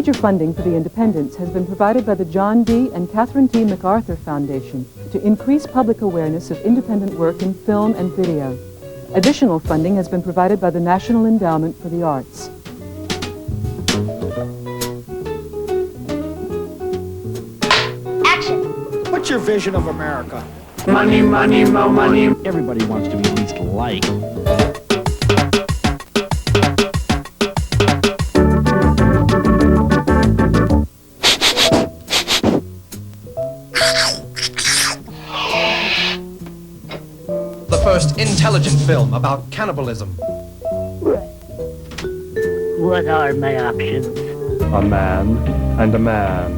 Major funding for the Independents has been provided by the John D. and Catherine T. MacArthur Foundation to increase public awareness of independent work in film and video. Additional funding has been provided by the National Endowment for the Arts. Action! What's your vision of America? Money, money, mo money. Everybody wants to be at least liked. The first intelligent film about cannibalism. What are my options? A man and a man.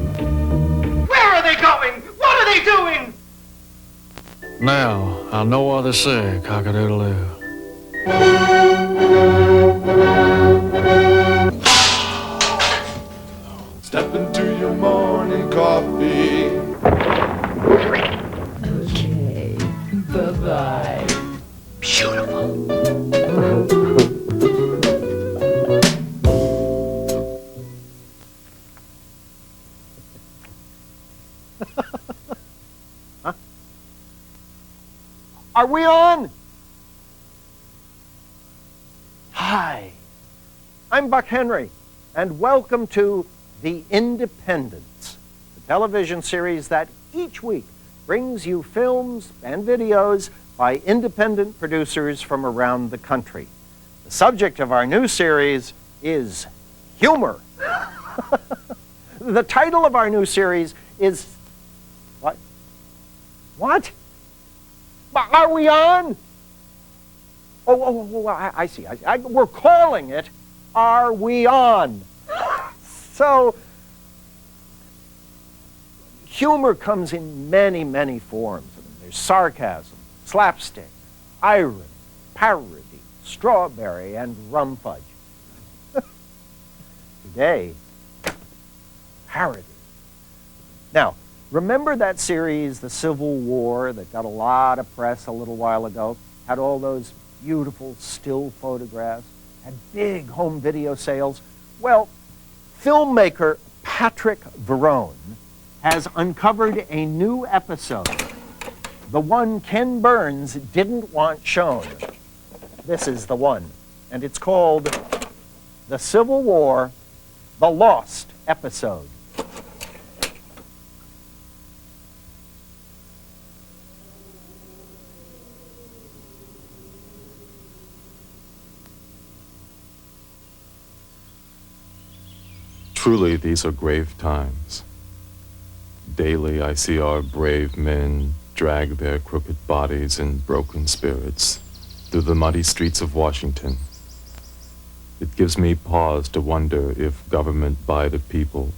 Where are they going? What are they doing? Now, I'll know what to say, cock-a-doodle-doo. Step into your morning coffee. Okay, bye-bye. Beautiful. Huh? Are we on? Hi, I'm Buck Henry, and welcome to The Independents, the television series that each week brings you films and videos by independent producers from around the country. The subject of our new series is humor. The title of our new series is... What? What? Are we on? Oh, I see. We're calling it, Are We On? So, humor comes in many, many forms. I mean, there's sarcasm, slapstick, irony, parody, strawberry, and rum fudge. Today, parody. Now, remember that series, The Civil War, that got a lot of press a little while ago? Had all those beautiful still photographs, had big home video sales? Well, filmmaker Patrick Verrone has uncovered a new episode, the one Ken Burns didn't want shown. This is the one, and it's called The Civil War, The Lost Episode. Truly, these are grave times. Daily I see our brave men drag their crooked bodies and broken spirits through the muddy streets of Washington. It gives me pause to wonder if government by the people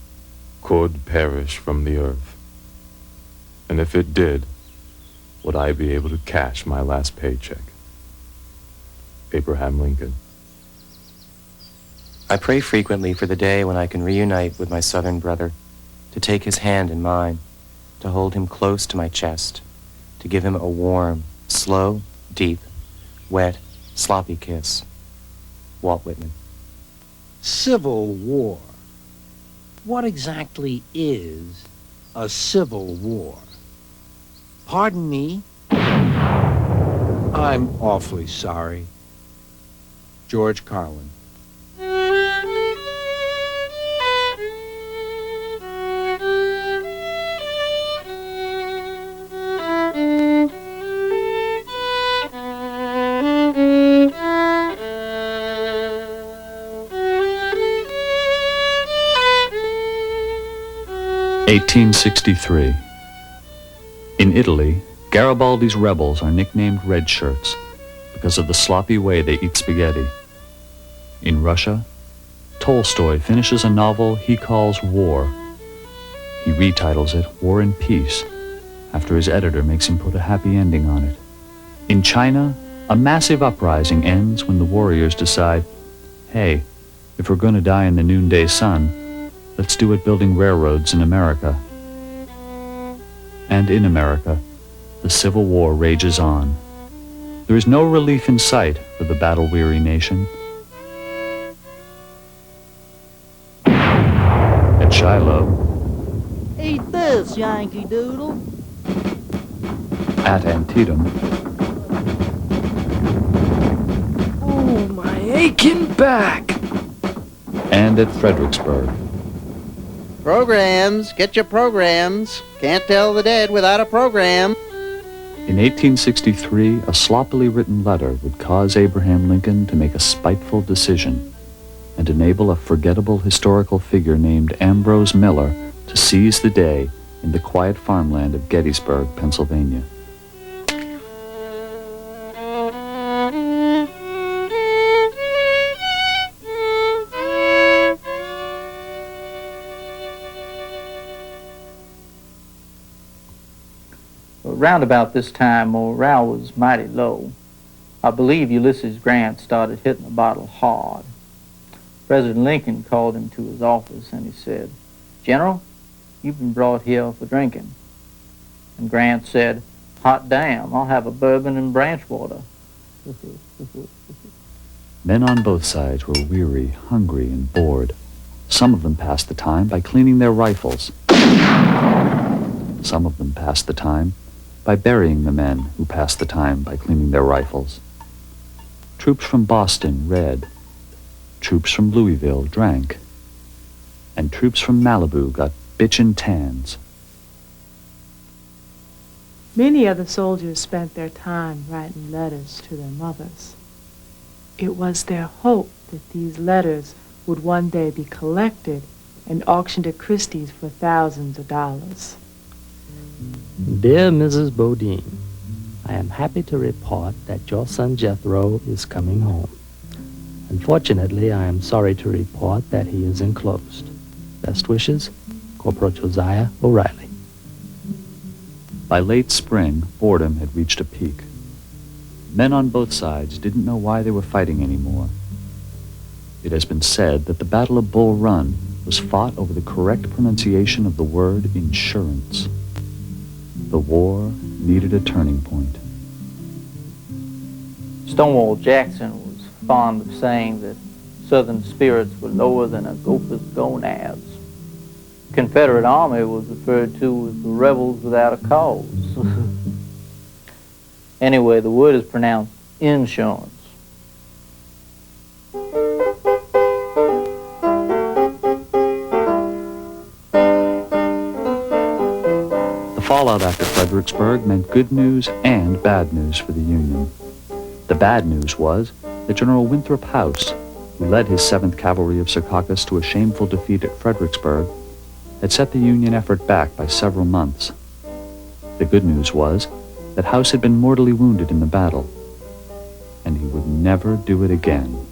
could perish from the earth. And if it did, would I be able to cash my last paycheck? Abraham Lincoln. I pray frequently for the day when I can reunite with my Southern brother, to take his hand in mine, to hold him close to my chest, to give him a warm, slow, deep, wet, sloppy kiss. Walt Whitman. Civil War. What exactly is a civil war? Pardon me? I'm awfully sorry. George Carlin. (1863). In Italy, Garibaldi's rebels are nicknamed Red Shirts because of the sloppy way they eat spaghetti. In Russia, Tolstoy finishes a novel he calls War. He retitles it War and Peace after his editor makes him put a happy ending on it. In China, a massive uprising ends when the warriors decide, hey, if we're going to die in the noonday sun, let's do it building railroads in America. And in America, the Civil War rages on. There is no relief in sight for the battle-weary nation. about this, Yankee Doodle? At Antietam, Oh, my aching back! and at Fredericksburg. Programs, get your programs. Can't tell the dead without a program. In 1863, a sloppily written letter would cause Abraham Lincoln to make a spiteful decision and enable a forgettable historical figure named Ambrose Miller to seize the day in the quiet farmland of Gettysburg, Pennsylvania. Round about this time, morale was mighty low. I believe Ulysses Grant started hitting the bottle hard. President Lincoln called him to his office and he said, "General, you've been brought here for drinking." And Grant said, "Hot damn, I'll have a bourbon and branch water." Men on both sides were weary, hungry, and bored. Some of them passed the time by cleaning their rifles. Some of them passed the time by burying the men who passed the time by cleaning their rifles. Troops from Boston read. Troops from Louisville drank. And troops from Malibu got bitchin' tans. Many of the soldiers spent their time writing letters to their mothers. It was their hope that these letters would one day be collected and auctioned at Christie's for thousands of dollars. Dear Mrs. Bodine, I am happy to report that your son Jethro is coming home. Unfortunately, I am sorry to report that he is enclosed. Best wishes, Corporal Josiah O'Reilly. By late spring, boredom had reached a peak. Men on both sides didn't know why they were fighting anymore. It has been said that the Battle of Bull Run was fought over the correct pronunciation of the word insurance. The war needed a turning point. Stonewall Jackson was fond of saying that Southern spirits were lower than a gopher's gonads. The Confederate Army was referred to as the rebels without a cause. Anyway, the word is pronounced insurance. The fallout after Fredericksburg meant good news and bad news for the Union. The bad news was that General Winthrop House, who led his 7th Cavalry of Secaucus to a shameful defeat at Fredericksburg, had set the Union effort back by several months. The good news was that House had been mortally wounded in the battle, and he would never do it again.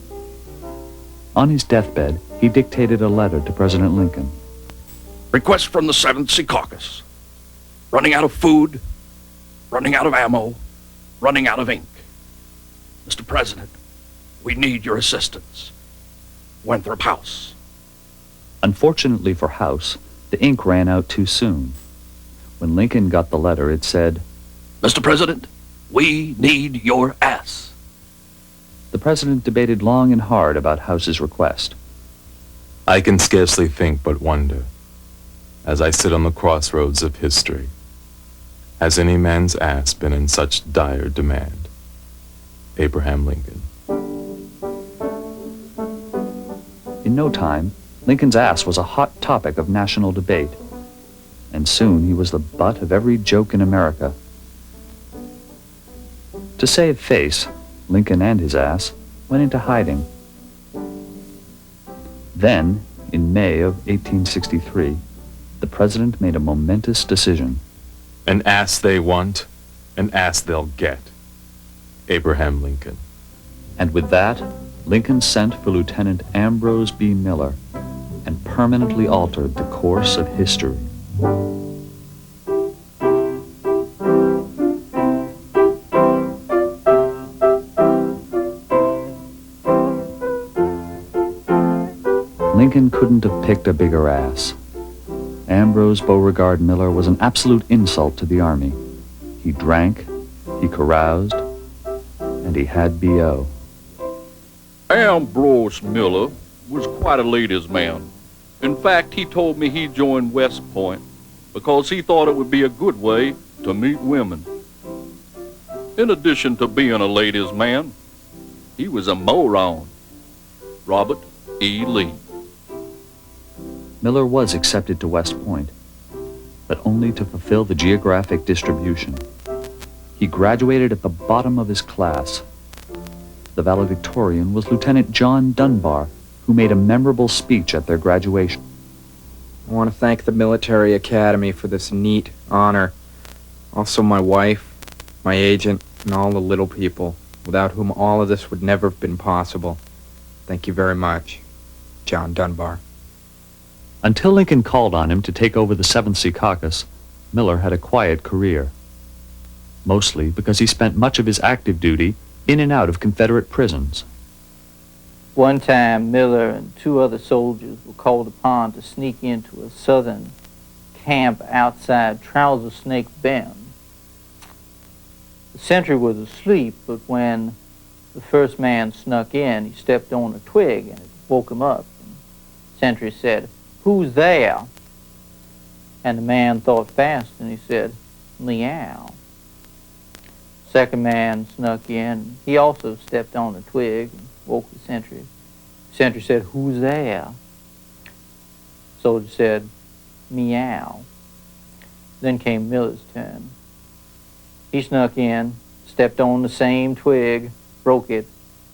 On his deathbed, he dictated a letter to President Lincoln. Request from the 7th Secaucus. Running out of food, running out of ammo, running out of ink. Mr. President, we need your assistance. Winthrop House. Unfortunately for House, the ink ran out too soon. When Lincoln got the letter, it said, Mr. President, we need your ass. The president debated long and hard about House's request. I can scarcely think but wonder, as I sit on the crossroads of history, has any man's ass been in such dire demand? Abraham Lincoln. In no time, Lincoln's ass was a hot topic of national debate, and soon he was the butt of every joke in America. To save face, Lincoln and his ass went into hiding. Then, in May of 1863, the president made a momentous decision. An ass they want, an ass they'll get. Abraham Lincoln. And with that, Lincoln sent for Lieutenant Ambrose B. Miller and permanently altered the course of history. Lincoln couldn't have picked a bigger ass. Ambrose Beauregard Miller was an absolute insult to the Army. He drank, he caroused, and he had B.O. Ambrose Miller was quite a ladies' man. In fact, he told me he joined West Point because he thought it would be a good way to meet women. In addition to being a ladies' man, he was a moron. Robert E. Lee. Miller was accepted to West Point, but only to fulfill the geographic distribution. He graduated at the bottom of his class. The valedictorian was Lieutenant John Dunbar, who made a memorable speech at their graduation. I want to thank the Military Academy for this neat honor. Also my wife, my agent, and all the little people, without whom all of this would never have been possible. Thank you very much, John Dunbar. Until Lincoln called on him to take over the 7th Secaucus, Miller had a quiet career, mostly because he spent much of his active duty in and out of Confederate prisons. One time, Miller and 2 other soldiers were called upon to sneak into a Southern camp outside Trouser Snake Bend. The sentry was asleep, but when the first man snuck in, he stepped on a twig and it woke him up. And the sentry said, "Who's there?" And the man thought fast and he said, "Meow." Second man snuck in. He also stepped on a twig and woke the sentry. The sentry said, "Who's there?" The soldier said, "Meow." Then came Miller's turn. He snuck in, stepped on the same twig, broke it,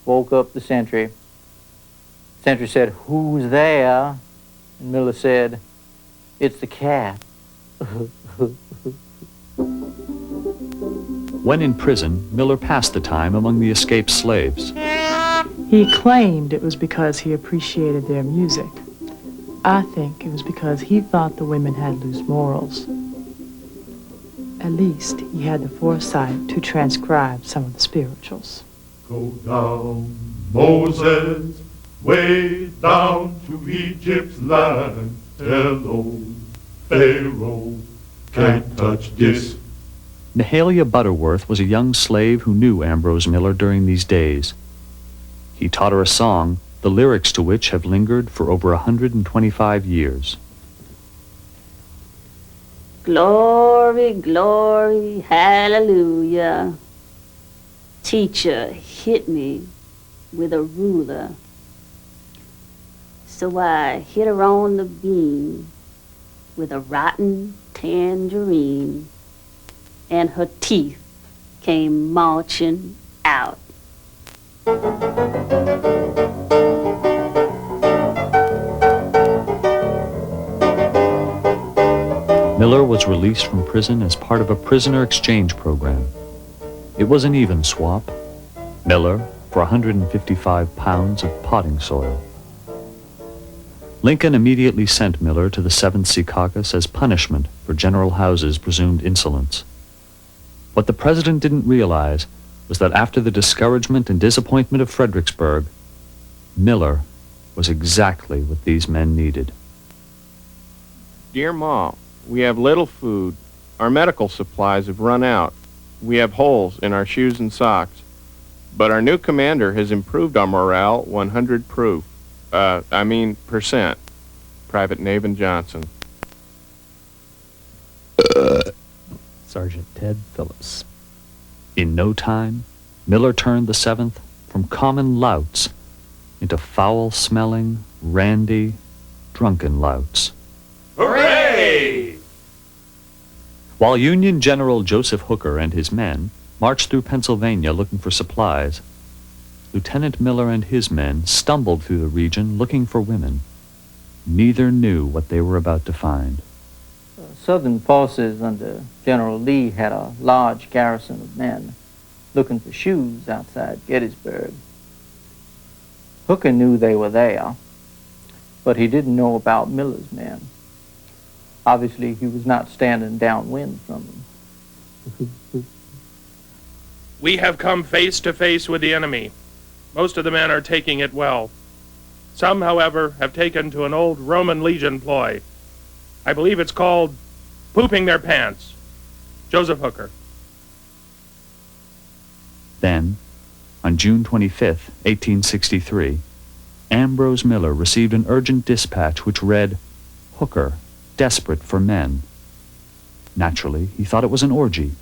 woke up the sentry. The sentry said, "Who's there?" And Miller said, "It's the cat." When in prison, Miller passed the time among the escaped slaves. He claimed it was because he appreciated their music. I think it was because he thought the women had loose morals. At least he had the foresight to transcribe some of the spirituals. Go down, Moses, way down to Egypt's land. Hello, Pharaoh, can't touch this. Mahalia Butterworth was a young slave who knew Ambrose Miller during these days. He taught her a song, the lyrics to which have lingered for over 125 years. Glory, glory, hallelujah. Teacher hit me with a ruler. So I hit her on the beam with a rotten tangerine, and her teeth came marching out. Miller was released from prison as part of a prisoner exchange program. It was an even swap. Miller for 155 pounds of potting soil. Lincoln immediately sent Miller to the 7th Secaucus as punishment for General Howe's presumed insolence. What the president didn't realize was that after the discouragement and disappointment of Fredericksburg, Miller was exactly what these men needed. Dear Ma, we have little food. Our medical supplies have run out. We have holes in our shoes and socks. But our new commander has improved our morale 100 proof. %. Private Navin Johnson. Sergeant Ted Phillips. In no time, Miller turned the 7th from common louts into foul-smelling, randy, drunken louts. Hooray! While Union General Joseph Hooker and his men marched through Pennsylvania looking for supplies, Lieutenant Miller and his men stumbled through the region looking for women. Neither knew what they were about to find. Southern forces under General Lee had a large garrison of men looking for shoes outside Gettysburg. Hooker knew they were there, but he didn't know about Miller's men. Obviously, he was not standing downwind from them. We have come face to face with the enemy. Most of the men are taking it well. Some, however, have taken to an old Roman legion ploy. I believe it's called pooping their pants. Joseph Hooker. Then, on June 25, 1863, Ambrose Miller received an urgent dispatch which read, Hooker, desperate for men. Naturally, he thought it was an orgy.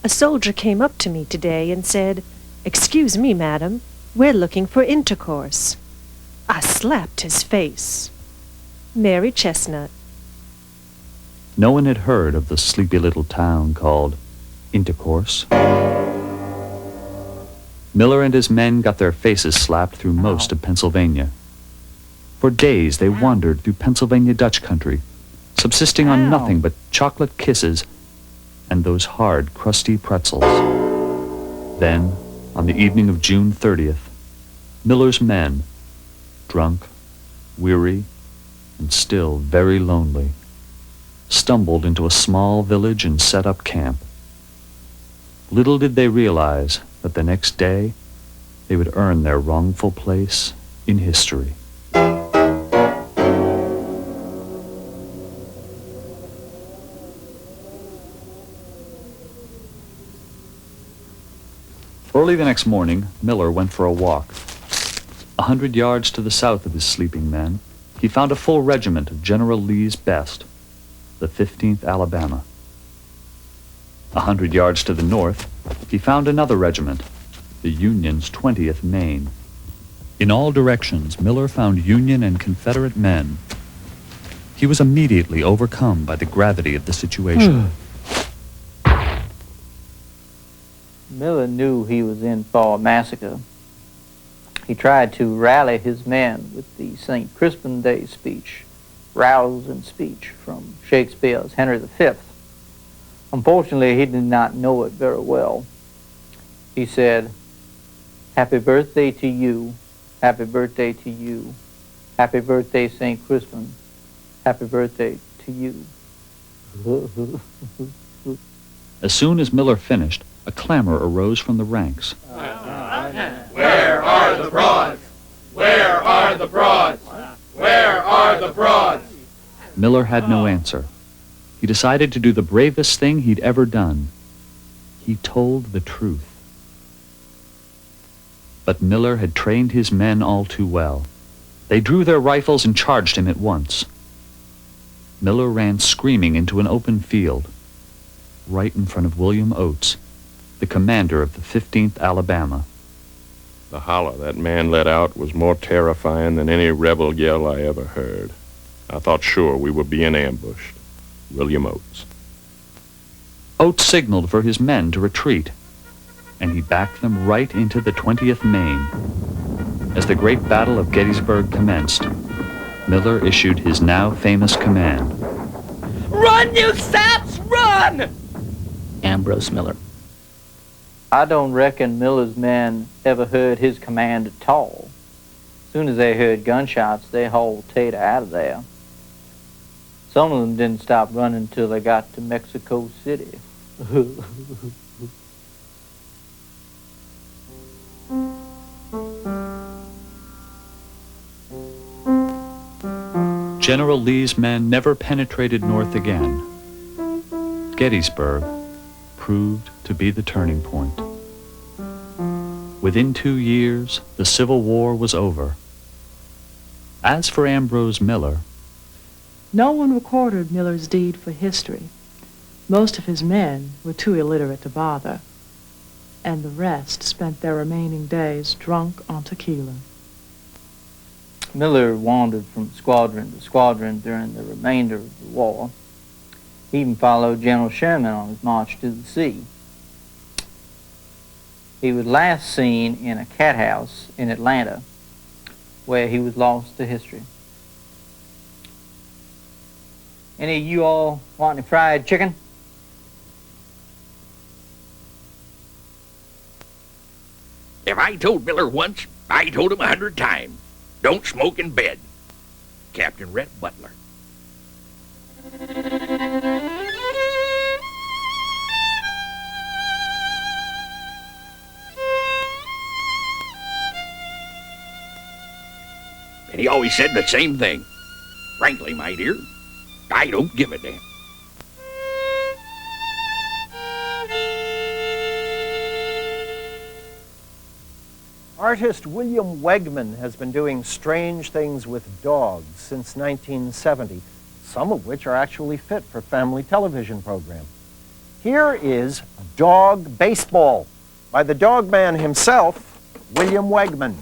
A soldier came up to me today and said, "Excuse me, madam, we're looking for intercourse." I slapped his face. Mary Chestnut. No one had heard of the sleepy little town called Intercourse. Miller and his men got their faces slapped through most of Pennsylvania. For days they wandered through Pennsylvania Dutch country, subsisting on nothing but chocolate kisses and those hard, crusty pretzels. Then, on the evening of June 30th, Miller's men, drunk, weary, and still very lonely, stumbled into a small village and set up camp. Little did they realize that the next day they would earn their wrongful place in history. Early the next morning, Miller went for a walk. 100 yards to the south of his sleeping men, he found a full regiment of General Lee's best, the 15th Alabama. 100 yards to the north, he found another regiment, the Union's 20th Maine. In all directions, Miller found Union and Confederate men. He was immediately overcome by the gravity of the situation. Miller knew he was in for a massacre. He tried to rally his men with the St. Crispin Day speech, rousing speech from Shakespeare's Henry V. Unfortunately, he did not know it very well. He said, "Happy birthday to you, happy birthday to you, happy birthday, St. Crispin, happy birthday to you." As soon as Miller finished, a clamor arose from the ranks. Where are the broads? Where are the broads? Where are the broads? Miller had no answer. He decided to do the bravest thing he'd ever done. He told the truth. But Miller had trained his men all too well. They drew their rifles and charged him at once. Miller ran screaming into an open field, right in front of William Oates, the commander of the 15th Alabama. The holler that man let out was more terrifying than any rebel yell I ever heard. I thought sure we were being ambushed. William Oates. Oates signaled for his men to retreat, and he backed them right into the 20th Maine. As the great Battle of Gettysburg commenced, Miller issued his now famous command. Run, you saps, run! Ambrose Miller. I don't reckon Miller's men ever heard his command at all. As soon as they heard gunshots, they hauled Tater out of there. Some of them didn't stop running till they got to Mexico City. General Lee's men never penetrated north again. Gettysburg proved to be the turning point. Within 2 years, the Civil War was over. As for Ambrose Miller, no one recorded Miller's deed for history. Most of his men were too illiterate to bother, and the rest spent their remaining days drunk on tequila. Miller wandered from squadron to squadron during the remainder of the war. He even followed General Sherman on his march to the sea. He was last seen in a cat house in Atlanta, where he was lost to history. Any of you all want any fried chicken? If I told Miller once, I told him 100 times. Don't smoke in bed. Captain Rhett Butler. And he always said the same thing. Frankly, my dear, I don't give a damn. Artist William Wegman has been doing strange things with dogs since 1970, some of which are actually fit for family television programs. Here is Dog Baseball by the dog man himself, William Wegman.